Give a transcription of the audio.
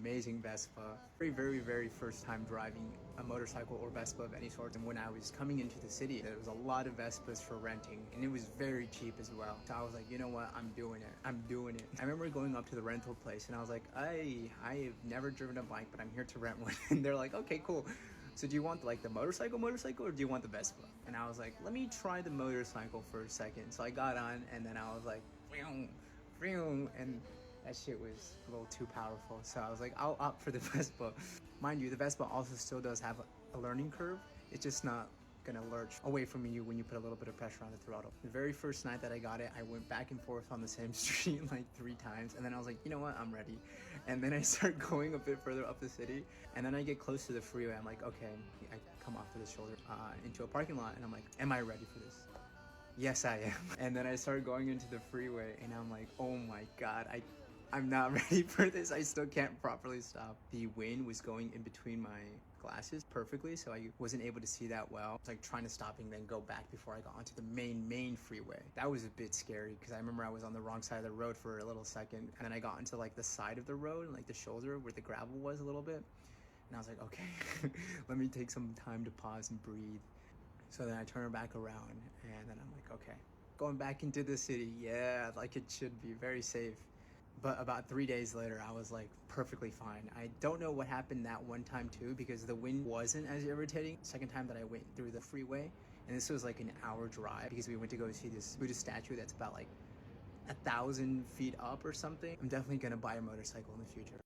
amazing Vespa. Very first time driving a motorcycle or Vespa of any sort. And when I was coming into the city, there was a lot of Vespas for renting, and it was very cheap as well. So I was like, you know what, I'm doing it. I remember going up to the rental place and I was like, I have never driven a bike, but I'm here to rent one. And they're like, okay, cool. So do you want like the motorcycle or do you want the Vespa? And I was like, let me try the motorcycle for a second. So I got on and then I was like, and that shit was a little too powerful. So I was like, I'll opt for the Vespa. Mind you, the Vespa also still does have a learning curve. It's just not gonna lurch away from you when you put a little bit of pressure on the throttle. The very first night that I got it, I went back and forth on the same street like 3 times, and then I was like, you know what, I'm ready. And then I start going a bit further up the city, and then I get close to the freeway. I'm like, okay, I come off to the shoulder into a parking lot, and I'm like, am I ready for this? Yes, I am. And then I started going into the freeway, and I'm like, oh my god, I'm not ready for this. I still can't properly stop. The wind was going in between my glasses perfectly, so I wasn't able to see that well. I was like trying to stop and then go back before I got onto the main freeway. That was a bit scary because I remember I was on the wrong side of the road for a little second, and then I got into like the side of the road and like the shoulder where the gravel was a little bit, and I was like, okay, let me take some time to pause and breathe. So then I turn back around, and then I'm like, okay, going back into the city, yeah, like it should be very safe. But about 3 days later, I was like perfectly fine. I don't know what happened that one time too, because the wind wasn't as irritating. Second time that I went through the freeway, and this was like an hour drive because we went to go see this Buddhist statue that's about like 1,000 feet up or something. I'm definitely gonna buy a motorcycle in the future.